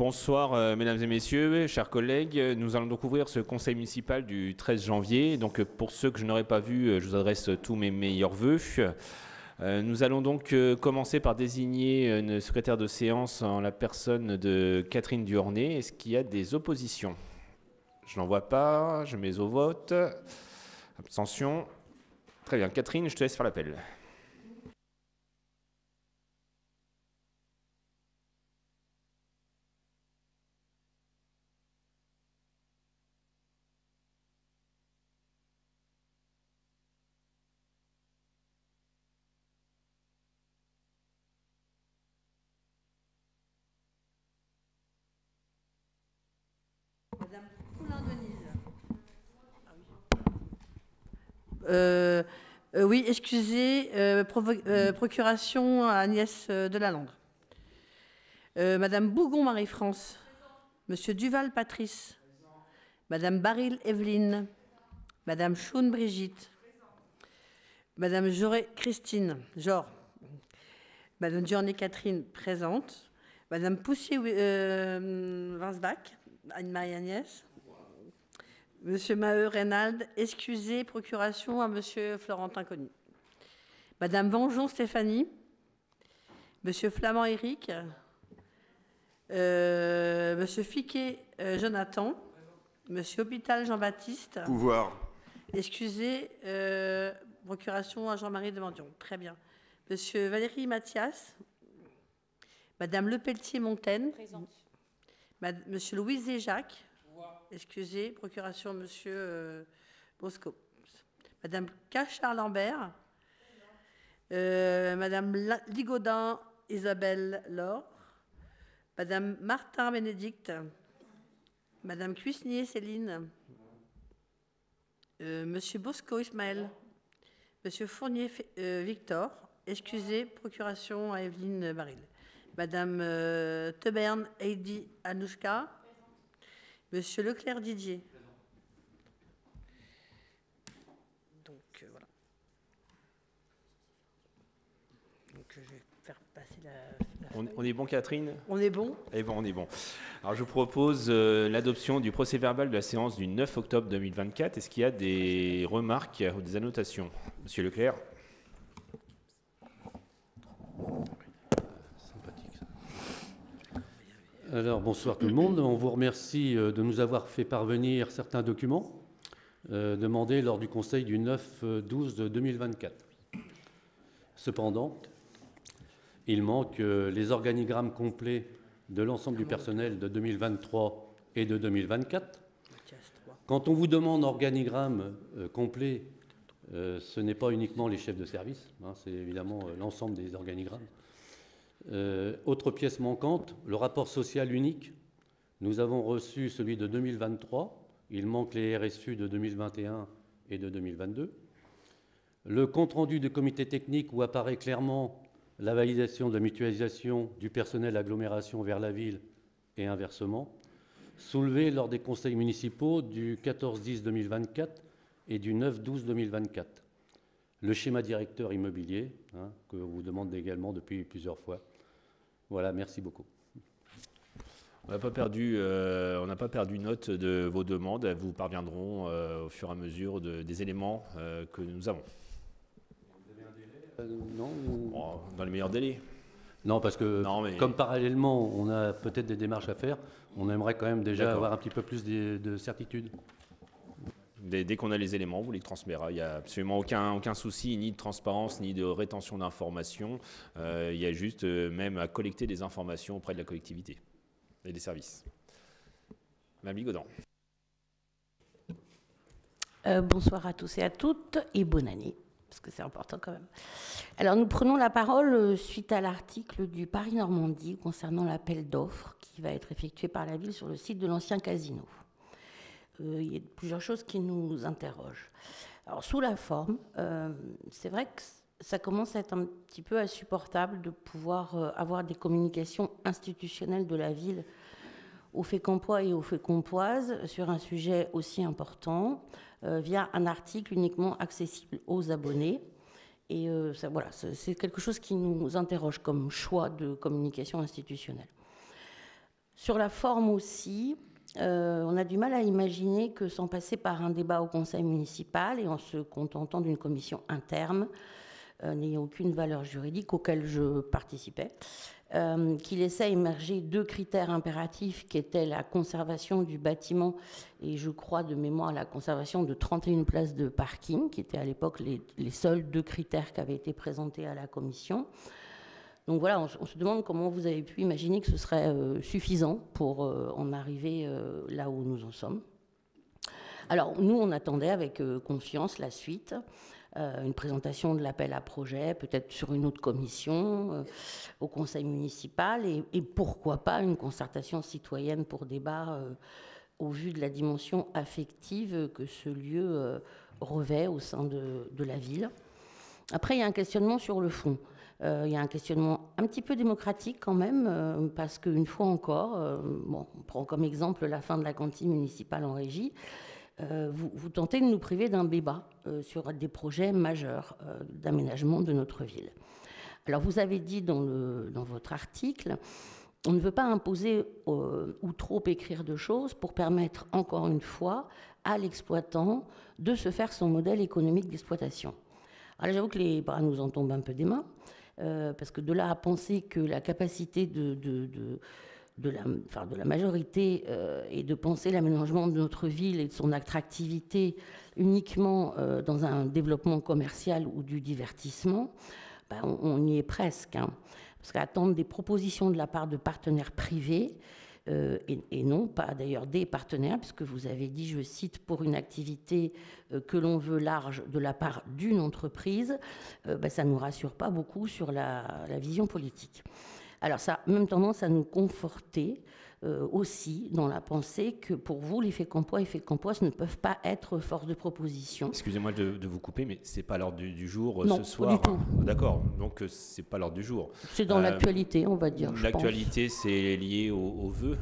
Bonsoir mesdames et messieurs, chers collègues. Nous allons donc ouvrir ce conseil municipal du 13 janvier. Donc pour ceux que je n'aurais pas vus, je vous adresse tous mes meilleurs vœux. Nous allons donc commencer par désigner une secrétaire de séance en la personne de Catherine Duornay. Est-ce qu'il y a des oppositions? Je n'en vois pas, je mets au vote. Abstention. Très bien, Catherine, je te laisse faire l'appel. Madame Poulain-Denise. Oui, excusez, procuration à Agnès Delalande. Madame Bougon Marie-France. Monsieur Duval Patrice. Madame Baril Evelyne. Madame Choune Brigitte. Madame Joré Christine. Madame Duornay Catherine, présente. Madame Poussier-Winsbach. Anne-Marie Agnès. Monsieur Maheu Reynald, excusez, procuration à Monsieur Florentin Conny. Madame Vengeon Stéphanie. Monsieur Flamand Éric. Monsieur Fiquet Jonathan. Monsieur Hôpital Jean-Baptiste. Pouvoir. Excusez, procuration à Jean-Marie Demandion. Très bien. Monsieur Valérie Mathias. Madame Lepelletier Montaigne. Présente. Monsieur Louise et Jacques. Excusez, procuration Monsieur Bosco. Madame Cachard Lambert. Madame Ligaudin Isabelle Laure. Madame Martin Bénédicte. Madame Cuisnier Céline. Monsieur Bosco Ismaël. Monsieur Fournier Victor. Excusez, procuration à Evelyne Baril. Madame Teberne Heidi Anouchka. Monsieur Leclerc Didier. Donc voilà. Donc je vais faire passer la On est bon, Catherine? On est bon? Eh bon, on est bon. Alors je vous propose l'adoption du procès-verbal de la séance du 9 octobre 2024. Est-ce qu'il y a des remarques ou des annotations? Monsieur Leclerc. Alors, bonsoir tout le monde. On vous remercie de nous avoir fait parvenir certains documents demandés lors du Conseil du 9-12-2024. Cependant, il manque les organigrammes complets de l'ensemble du personnel de 2023 et de 2024. Quand on vous demande organigramme complet, ce n'est pas uniquement les chefs de service, hein, c'est évidemment l'ensemble des organigrammes. Autre pièce manquante, le rapport social unique. Nous avons reçu celui de 2023. Il manque les RSU de 2021 et de 2022. Le compte-rendu du comité technique où apparaît clairement la validation de la mutualisation du personnel agglomération vers la ville et inversement, soulevé lors des conseils municipaux du 14-10-2024 et du 9-12-2024. Le schéma directeur immobilier, hein, que vous demande également depuis plusieurs fois. Voilà, merci beaucoup. On n'a pas perdu note de vos demandes. Elles vous parviendront au fur et à mesure des éléments que nous avons. Vous avez un délai non bon, dans les meilleurs délais. Non, parce que comme parallèlement, on a peut-être des démarches à faire, on aimerait quand même déjà avoir un petit peu plus de certitude. Dès qu'on a les éléments, on vous les transmettra. Il n'y a absolument aucun souci, ni de transparence, ni de rétention d'informations. Il y a juste même à collecter des informations auprès de la collectivité et des services. Madame Ligaudin. Bonsoir à tous et à toutes, et bonne année, parce que c'est important quand même. Alors nous prenons la parole suite à l'article du Paris-Normandie concernant l'appel d'offres qui va être effectué par la ville sur le site de l'ancien casino. Il y a plusieurs choses qui nous interrogent. Alors, sous la forme, c'est vrai que ça commence à être un petit peu insupportable de pouvoir avoir des communications institutionnelles de la ville aux Fécampois et aux Fécampoises sur un sujet aussi important via un article uniquement accessible aux abonnés. Et voilà, c'est quelque chose qui nous interroge comme choix de communication institutionnelle. Sur la forme aussi, on a du mal à imaginer que sans passer par un débat au conseil municipal et en se contentant d'une commission interne, n'ayant aucune valeur juridique auquel je participais, qu'il laissait émerger 2 critères impératifs qui étaient la conservation du bâtiment et je crois de mémoire la conservation de 31 places de parking, qui étaient à l'époque les seuls 2 critères qui avaient été présentés à la commission. Donc voilà, on se demande comment vous avez pu imaginer que ce serait suffisant pour en arriver là où nous en sommes. Alors nous, on attendait avec confiance la suite. Une présentation de l'appel à projet, peut-être sur une autre commission, au conseil municipal, et pourquoi pas une concertation citoyenne pour débat au vu de la dimension affective que ce lieu revêt au sein de la ville. Après, il y a un questionnement sur le fond. Il y a un questionnement un petit peu démocratique quand même, parce qu'une fois encore, on prend comme exemple la fin de la cantine municipale en régie, vous tentez de nous priver d'un débat sur des projets majeurs d'aménagement de notre ville. Alors vous avez dit dans votre article, on ne veut pas imposer ou trop écrire de choses pour permettre encore une fois à l'exploitant de se faire son modèle économique d'exploitation. Alors j'avoue que les bras nous en tombent un peu des mains, parce que de là à penser que la capacité de la majorité et de penser l'aménagement de notre ville et de son attractivité uniquement dans un développement commercial ou du divertissement, on y est presque. Hein. Parce qu'attendre des propositions de la part de partenaires privés, et non pas d'ailleurs des partenaires, puisque vous avez dit, je cite, pour une activité que l'on veut large de la part d'une entreprise, ça ne nous rassure pas beaucoup sur la vision politique. Alors ça a même tendance à nous conforter aussi dans la pensée que pour vous, les Fécampois et Fécampoises ne peuvent pas être force de proposition. Excusez-moi de vous couper, mais c'est pas l'ordre du jour non, ce soir. Non, pas du tout. D'accord, donc c'est pas l'ordre du jour. C'est dans l'actualité, on va dire. L'actualité, c'est lié aux vœux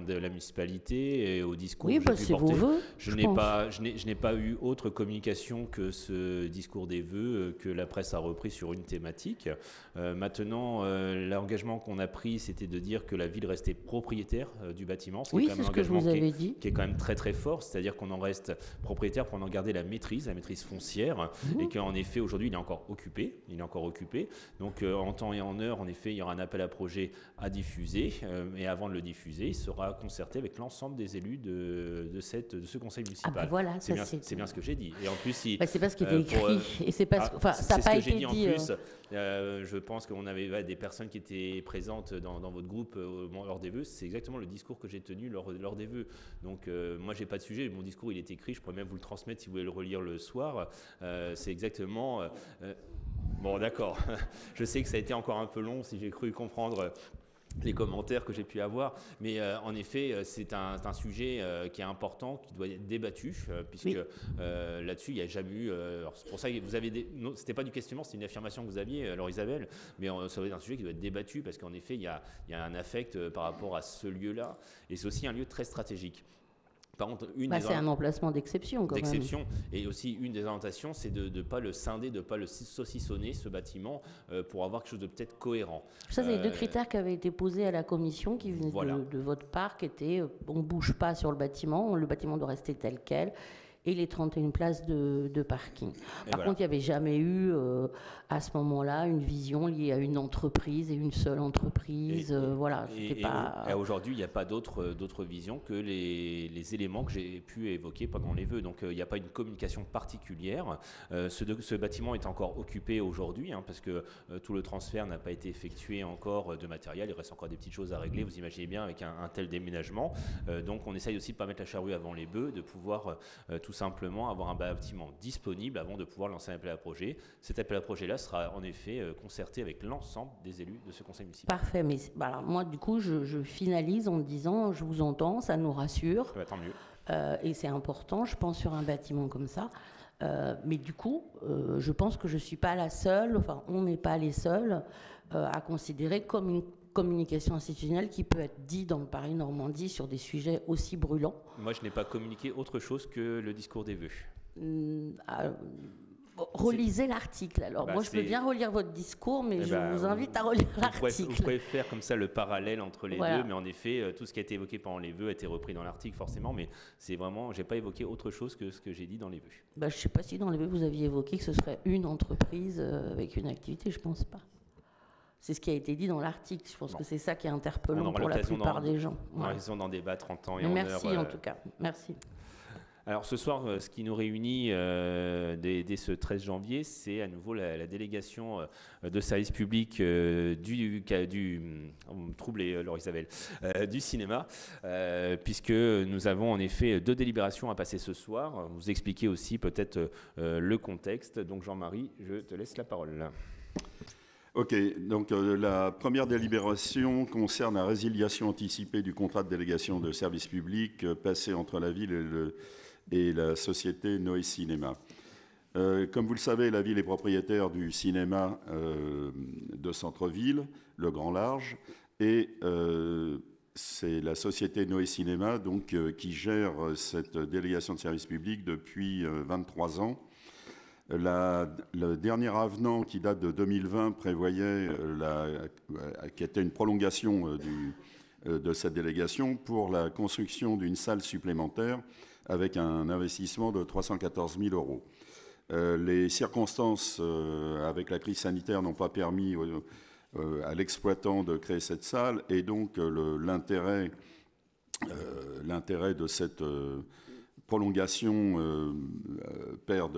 de la municipalité et au discours que j'ai pu c'est porter. Vos vœux, je n'ai pas eu autre communication que ce discours des vœux que la presse a repris sur une thématique. Maintenant, l'engagement qu'on a pris, c'était de dire que la ville restait propriétaire du bâtiment. Oui, c'est ce que je vous avais dit. Qui est quand même très très fort, c'est-à-dire qu'on en reste propriétaire pour en garder la maîtrise foncière, et qu'en effet aujourd'hui il est encore occupé. Donc en temps et en heure, en effet, il y aura un appel à projet à diffuser, et avant de le diffuser, il sera concerté avec l'ensemble des élus de ce conseil municipal. Voilà, c'est bien ce que j'ai dit. Et en plus, c'est pas ce qui était écrit, et c'est pas, ça n'a pas été dit. En plus, je pense qu'on avait des personnes qui étaient présentes dans votre groupe lors des vœux. C'est exactement le discours que j'ai tenu lors des vœux. Donc moi j'ai pas de sujet, mon discours il est écrit, je pourrais même vous le transmettre si vous voulez le relire le soir. C'est exactement... bon d'accord, je sais que ça a été encore un peu long si j'ai cru comprendre les commentaires que j'ai pu avoir, mais en effet c'est un sujet qui est important, qui doit être débattu, puisque là-dessus il n'y a jamais eu, c'est pour ça que vous avez c'était pas du questionnement, c'était une affirmation que vous aviez, alors Isabelle, mais ça doit être un sujet qui doit être débattu, parce qu'en effet il y a un affect par rapport à ce lieu-là, et c'est aussi un lieu très stratégique. Par contre, c'est un emplacement d'exception quand même. Et aussi une des orientations, c'est de ne pas le scinder, de ne pas le saucissonner, ce bâtiment, pour avoir quelque chose de peut-être cohérent. Ça, c'est les 2 critères qui avaient été posés à la commission, qui venaient de votre part, qui étaient on ne bouge pas sur le bâtiment doit rester tel quel, et les 31 places de parking. Par contre, il n'y avait jamais eu, à ce moment-là, une vision liée à une entreprise et une seule entreprise. Et aujourd'hui, il n'y a pas d'autre vision que les éléments que j'ai pu évoquer pendant les vœux. Donc, il n'y a pas une communication particulière. Ce bâtiment est encore occupé aujourd'hui, parce que tout le transfert n'a pas été effectué encore de matériel. Il reste encore des petites choses à régler, vous imaginez bien, avec un tel déménagement. Donc, on essaye aussi de ne pas mettre la charrue avant les bœufs, de pouvoir tout simplement avoir un bâtiment disponible avant de pouvoir lancer un appel à projet. Cet appel à projet-là sera en effet concerté avec l'ensemble des élus de ce conseil municipal. Parfait, mais alors moi du coup je finalise en disant je vous entends, ça nous rassure. Tant mieux. Et c'est important, je pense, sur un bâtiment comme ça. Mais du coup, je pense que je ne suis pas la seule, on n'est pas les seuls à considérer comme une communication institutionnelle qui peut être dit dans le Paris-Normandie sur des sujets aussi brûlants. Moi, je n'ai pas communiqué autre chose que le discours des vœux. Bon, relisez l'article. Alors, moi, je peux bien relire votre discours, mais je vous invite à relire l'article. Vous pouvez faire comme ça le parallèle entre les deux, mais en effet, tout ce qui a été évoqué pendant les vœux a été repris dans l'article, forcément, mais c'est vraiment, je n'ai pas évoqué autre chose que ce que j'ai dit dans les vœux. Je ne sais pas si dans les vœux, vous aviez évoqué que ce serait une entreprise avec une activité, je ne pense pas. C'est ce qui a été dit dans l'article. Je pense que c'est ça qui est interpellant pour la plupart des gens. On a raison d'en débattre en temps et en heure. Merci en tout cas. Merci. Alors ce soir, ce qui nous réunit dès ce 13 janvier, c'est à nouveau la délégation de service public du cinéma, puisque nous avons en effet 2 délibérations à passer ce soir. Vous expliquer aussi peut-être le contexte. Donc Jean-Marie, je te laisse la parole. Ok, donc la première délibération concerne la résiliation anticipée du contrat de délégation de service public passé entre la ville et la société Noé Cinéma. Comme vous le savez, la ville est propriétaire du cinéma de centre-ville, le Grand Large, et c'est la société Noé Cinéma donc, qui gère cette délégation de service public depuis 23 ans. Le dernier avenant qui date de 2020 prévoyait, qui était une prolongation de cette délégation pour la construction d'une salle supplémentaire avec un investissement de 314 000 euros. Les circonstances avec la crise sanitaire n'ont pas permis à l'exploitant de créer cette salle et donc l'intérêt de cette prolongation perd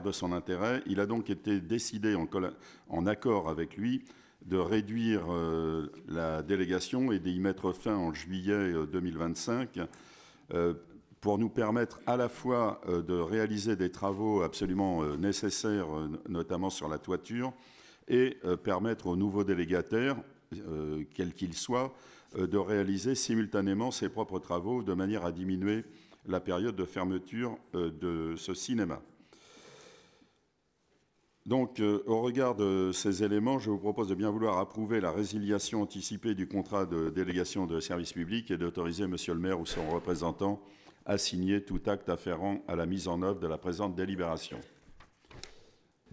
de son intérêt. Il a donc été décidé en accord avec lui de réduire la délégation et d'y mettre fin en juillet 2025 pour nous permettre à la fois de réaliser des travaux absolument nécessaires, notamment sur la toiture, et permettre aux nouveaux délégataires, quels qu'ils soient, de réaliser simultanément ses propres travaux de manière à diminuer la période de fermeture de ce cinéma. Donc, au regard de ces éléments, je vous propose de bien vouloir approuver la résiliation anticipée du contrat de délégation de service public et d'autoriser Monsieur le maire ou son représentant à signer tout acte afférent à la mise en œuvre de la présente délibération.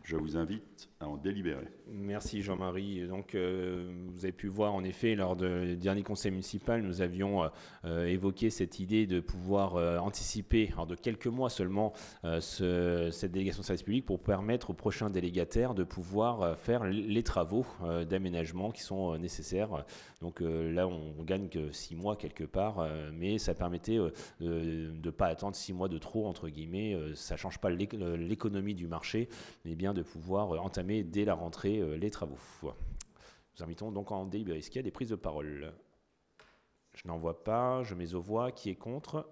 Je vous invite à en délibérer. Merci Jean-Marie. Donc, vous avez pu voir en effet lors du dernier conseil municipal, nous avions évoqué cette idée de pouvoir anticiper, alors de quelques mois seulement, cette délégation de service public pour permettre aux prochains délégataires de pouvoir faire les travaux d'aménagement qui sont nécessaires. Donc là, on gagne que 6 mois quelque part, mais ça permettait de ne pas attendre 6 mois de trop, entre guillemets. Ça ne change pas l'économie du marché, mais bien de pouvoir entamer dès la rentrée les travaux. Nous invitons donc en délibérer. Est-ce qu'il y a des prises de parole? Je n'en vois pas. Je mets aux voix. Qui est contre?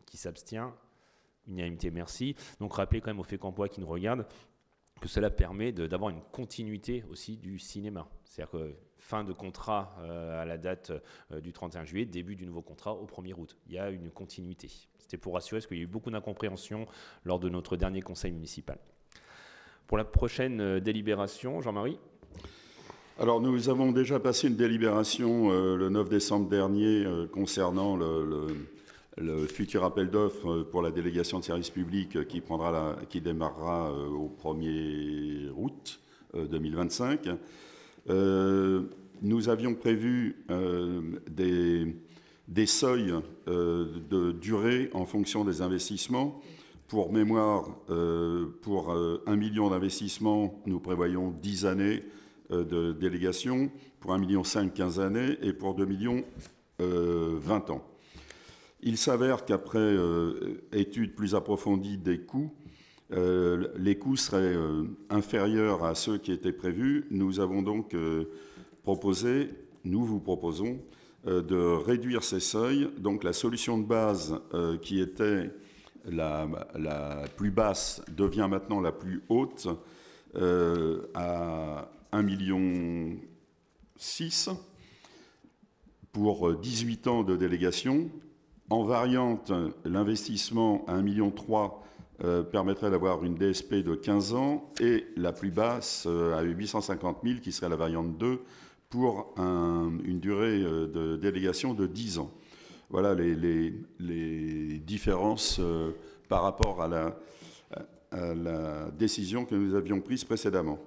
Qui s'abstient? Unanimité, merci. Donc rappelez quand même aux Fécampois qui nous regardent que cela permet d'avoir une continuité aussi du cinéma. C'est-à-dire que fin de contrat à la date du 31 juillet, début du nouveau contrat au 1er août. Il y a une continuité. C'était pour rassurer, parce qu'il y a eu beaucoup d'incompréhension lors de notre dernier conseil municipal. Pour la prochaine délibération, Jean-Marie? Alors, nous avons déjà passé une délibération le 9 décembre dernier concernant le futur appel d'offres pour la délégation de service public qui démarrera au 1er août 2025. Nous avions prévu des seuils de durée en fonction des investissements. Pour mémoire, pour 1 million d'investissements, nous prévoyons 10 années de délégation, pour 1,5 million, 15 années, et pour 2 millions, 20 ans. Il s'avère qu'après étude plus approfondie des coûts, les coûts seraient inférieurs à ceux qui étaient prévus. Nous avons donc nous vous proposons de réduire ces seuils. Donc la solution de base qui était la plus basse devient maintenant la plus haute à 1,6 million pour 18 ans de délégation. En variante, l'investissement à 1,3 million permettrait d'avoir une DSP de 15 ans et la plus basse à 850 000 qui serait la variante 2 pour une durée de délégation de 10 ans. Voilà les différences par rapport la décision que nous avions prise précédemment.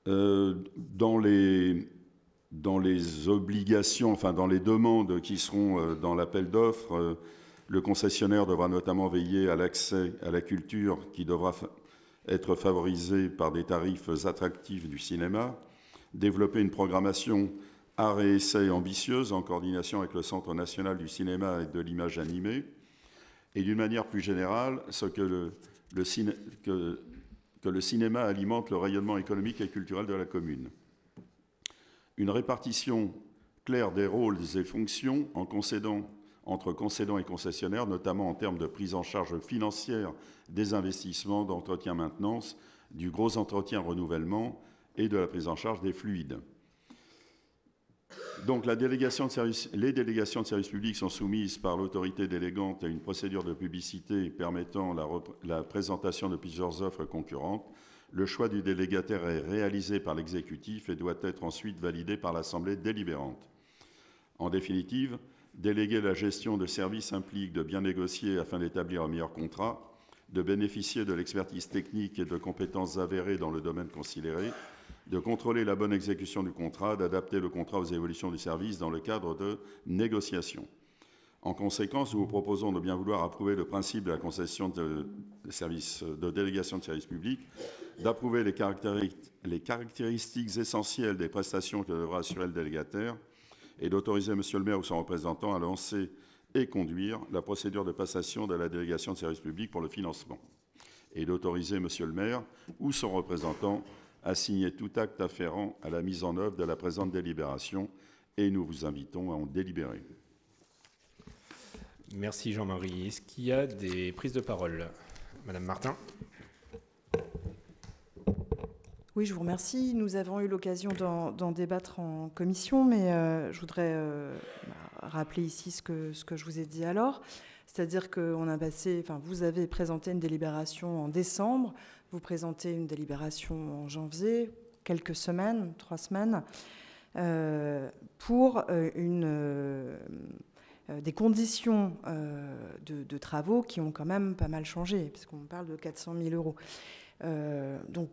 Dans les obligations, enfin dans les demandes qui seront dans l'appel d'offres, le concessionnaire devra notamment veiller à l'accès à la culture qui devra être favorisé par des tarifs attractifs du cinéma, développer une programmation art et essai ambitieuse en coordination avec le Centre national du cinéma et de l'image animée, et d'une manière plus générale, ce que le cinéma alimente le rayonnement économique et culturel de la commune. Une répartition claire des rôles et fonctions entre concédants et concessionnaires, notamment en termes de prise en charge financière des investissements d'entretien-maintenance, du gros entretien-renouvellement et de la prise en charge des fluides. Donc, les délégations de services publics sont soumises par l'autorité délégante à une procédure de publicité permettant la présentation de plusieurs offres concurrentes. Le choix du délégataire est réalisé par l'exécutif et doit être ensuite validé par l'Assemblée délibérante. En définitive, déléguer la gestion de services implique de bien négocier afin d'établir un meilleur contrat, de bénéficier de l'expertise technique et de compétences avérées dans le domaine considéré, de contrôler la bonne exécution du contrat, d'adapter le contrat aux évolutions du service dans le cadre de négociations. En conséquence, nous vous proposons de bien vouloir approuver le principe de la concession de délégation de services publics, d'approuver les caractéristiques essentielles des prestations que devra assurer le délégataire et d'autoriser M. le maire ou son représentant à lancer et conduire la procédure de passation de la délégation de services publics pour le financement et d'autoriser M. le maire ou son représentant à signer tout acte afférent à la mise en œuvre de la présente délibération et nous vous invitons à en délibérer. Merci Jean-Marie. Est-ce qu'il y a des prises de parole? Madame Martin. Oui, je vous remercie. Nous avons eu l'occasion d'en débattre en commission, mais je voudrais rappeler ici ce que je vous ai dit alors. C'est-à-dire qu'on a passé, enfin, vous avez présenté une délibération en décembre, vous présentez une délibération en janvier, quelques semaines, 3 semaines, pour des conditions de travaux qui ont quand même pas mal changé, puisqu'on parle de 400 000 euros. Donc,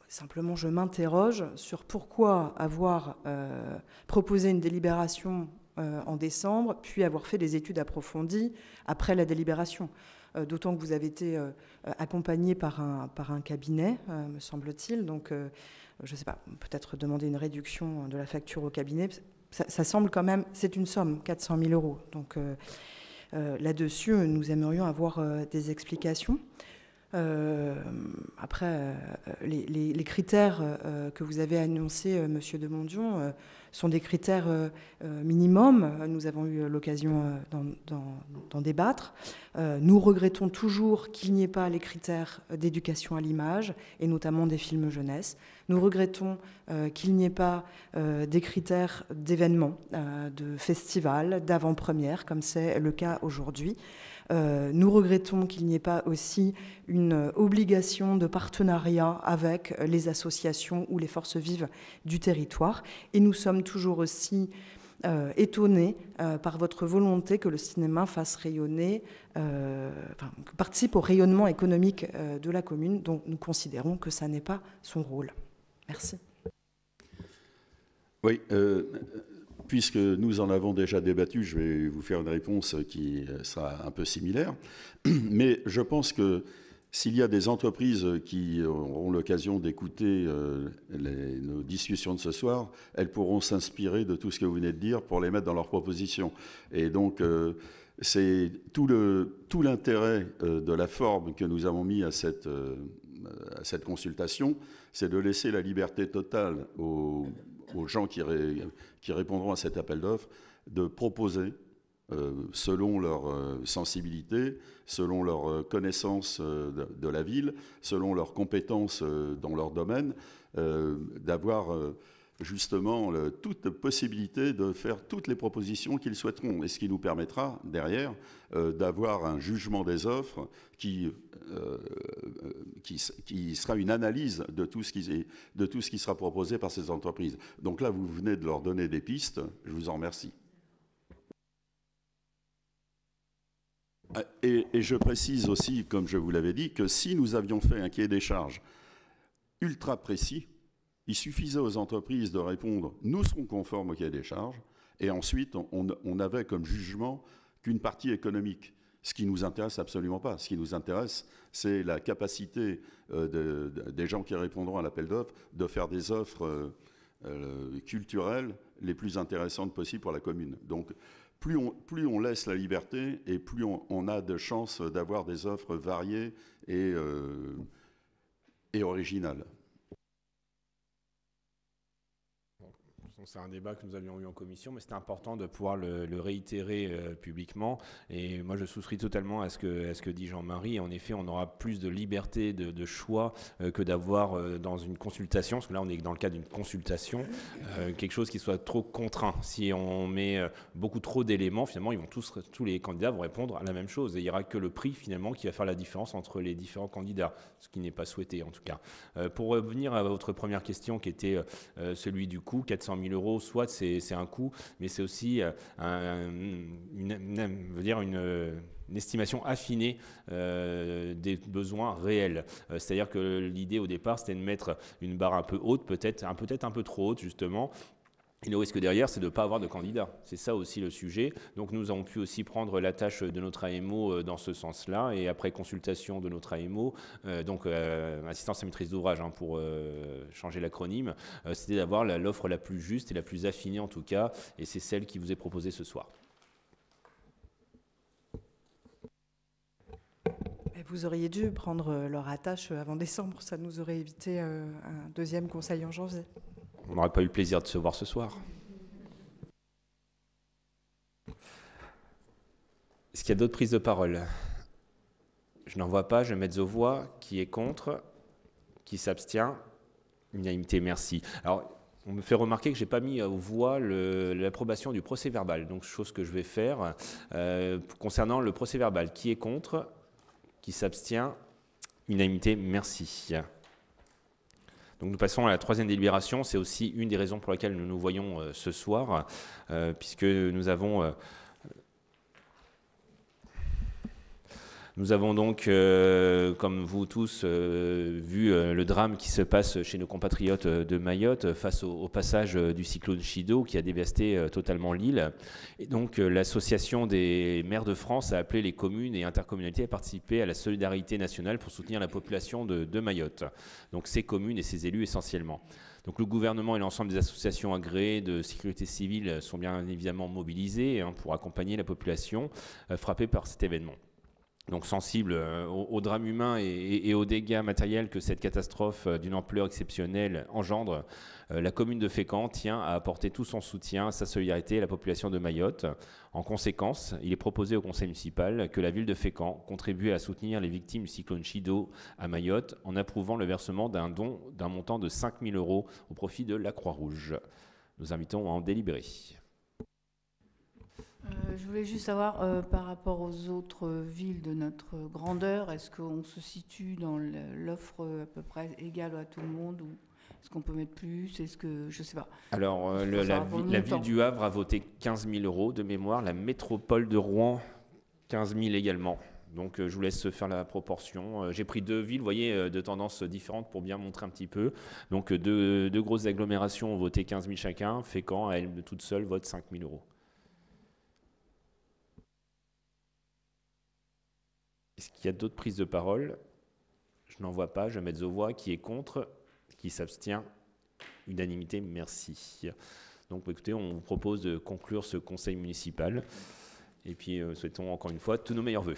simplement, je m'interroge sur pourquoi avoir proposé une délibération en décembre, puis avoir fait des études approfondies après la délibération. D'autant que vous avez été accompagné par un cabinet, me semble-t-il. Donc, je ne sais pas, peut-être demander une réduction de la facture au cabinet. Ça semble quand même, c'est une somme, 400 000 euros. Donc, là-dessus, nous aimerions avoir des explications. Après, les critères que vous avez annoncés, Monsieur de Mondion, sont des critères minimums. Nous avons eu l'occasion d'en débattre. Nous regrettons toujours qu'il n'y ait pas les critères d'éducation à l'image, et notamment des films jeunesse. Nous regrettons qu'il n'y ait pas des critères d'événements, de festivals, d'avant-première, comme c'est le cas aujourd'hui. Nous regrettons qu'il n'y ait pas aussi une obligation de partenariat avec les associations ou les forces vives du territoire. Et nous sommes toujours aussi étonnés par votre volonté que le cinéma fasse rayonner, participe au rayonnement économique de la commune, dont nous considérons que ça n'est pas son rôle. Merci. Oui. Puisque nous en avons déjà débattu, je vais vous faire une réponse qui sera un peu similaire. Mais je pense que s'il y a des entreprises qui auront l'occasion d'écouter nos discussions de ce soir, elles pourront s'inspirer de tout ce que vous venez de dire pour les mettre dans leurs propositions. Et donc, c'est tout l'intérêt de la forme que nous avons mis à cette consultation, c'est de laisser la liberté totale aux gens qui répondront à cet appel d'offres, de proposer, selon leur sensibilité, selon leur connaissance de la ville, selon leurs compétences dans leur domaine, d'avoir justement toute possibilité de faire toutes les propositions qu'ils souhaiteront, et ce qui nous permettra, derrière, d'avoir un jugement des offres qui sera une analyse de tout ce qui sera proposé par ces entreprises. Donc là, vous venez de leur donner des pistes, je vous en remercie. Et je précise aussi, comme je vous l'avais dit, que si nous avions fait un cahier des charges ultra précis, il suffisait aux entreprises de répondre « nous serons conformes au cahier des charges » et ensuite on avait comme jugement qu'une partie économique, ce qui ne nous intéresse absolument pas. Ce qui nous intéresse, c'est la capacité des gens qui répondront à l'appel d'offres de faire des offres culturelles les plus intéressantes possibles pour la commune. Donc, plus on laisse la liberté et plus on a de chances d'avoir des offres variées et originales. C'est un débat que nous avions eu en commission, mais c'était important de pouvoir le réitérer publiquement. Et moi, je souscris totalement à ce que dit Jean-Marie. En effet, on aura plus de liberté de choix que d'avoir dans une consultation, parce que là, on est dans le cadre d'une consultation, quelque chose qui soit trop contraint. Si on met beaucoup trop d'éléments, finalement, tous les candidats vont répondre à la même chose. Et il n'y aura que le prix, finalement, qui va faire la différence entre les différents candidats, ce qui n'est pas souhaité, en tout cas. Pour revenir à votre première question, qui était celui du coût, 400 000 euros, soit c'est un coût, mais c'est aussi une estimation affinée des besoins réels. C'est-à-dire que l'idée au départ, c'était de mettre une barre un peu haute, peut-être un peu trop haute, justement. Et le risque derrière, c'est de ne pas avoir de candidat. C'est ça aussi le sujet. Donc nous avons pu aussi prendre la tâche de notre AMO dans ce sens-là. Et après consultation de notre AMO, donc assistance à maîtrise d'ouvrage, pour changer l'acronyme, c'était d'avoir l'offre la plus juste et la plus affinée en tout cas. Et c'est celle qui vous est proposée ce soir. Vous auriez dû prendre leur attache avant décembre. Ça nous aurait évité un deuxième conseil en janvier. On n'aurait pas eu le plaisir de se voir ce soir. Est-ce qu'il y a d'autres prises de parole? Je n'en vois pas, je vais mettre aux voix. Qui est contre? Qui s'abstient? Unanimité, merci. Alors, on me fait remarquer que je n'ai pas mis aux voix l'approbation du procès-verbal. Donc, chose que je vais faire. Concernant le procès-verbal, qui est contre? Qui s'abstient? Unanimité, merci. Donc nous passons à la troisième délibération. C'est aussi une des raisons pour lesquelles nous nous voyons ce soir, puisque nous avons donc, comme vous tous, vu le drame qui se passe chez nos compatriotes de Mayotte face au passage du cyclone Chido qui a dévasté totalement l'île. Et donc l'association des maires de France a appelé les communes et intercommunalités à participer à la solidarité nationale pour soutenir la population de Mayotte. Donc ces communes et ces élus essentiellement. Donc le gouvernement et l'ensemble des associations agréées de sécurité civile sont bien évidemment mobilisés pour accompagner la population frappée par cet événement. Donc sensible au drame humain et aux dégâts matériels que cette catastrophe d'une ampleur exceptionnelle engendre, la commune de Fécamp tient à apporter tout son soutien, sa solidarité à la population de Mayotte. En conséquence, il est proposé au conseil municipal que la ville de Fécamp contribue à soutenir les victimes du cyclone Chido à Mayotte en approuvant le versement d'un don d'un montant de 5 000 € au profit de la Croix-Rouge. Nous invitons à en délibérer. Je voulais juste savoir, par rapport aux autres villes de notre grandeur, est-ce qu'on se situe dans l'offre à peu près égale à tout le monde ou est-ce qu'on peut mettre plus? Est-ce que je sais pas. Alors la ville du Havre a voté 15 000 € de mémoire, la métropole de Rouen 15 000 également. Donc je vous laisse faire la proportion. J'ai pris deux villes, vous voyez, de tendances différentes pour bien montrer un petit peu. Donc deux grosses agglomérations ont voté 15 000 chacun. Fécamp, à elle toute seule, vote 5 000 €. Est-ce qu'il y a d'autres prises de parole? Je n'en vois pas. Je vais mettre aux voix. Qui est contre? Qui s'abstient? Unanimité, merci. Donc écoutez, on vous propose de conclure ce conseil municipal. Et puis souhaitons encore une fois tous nos meilleurs vœux.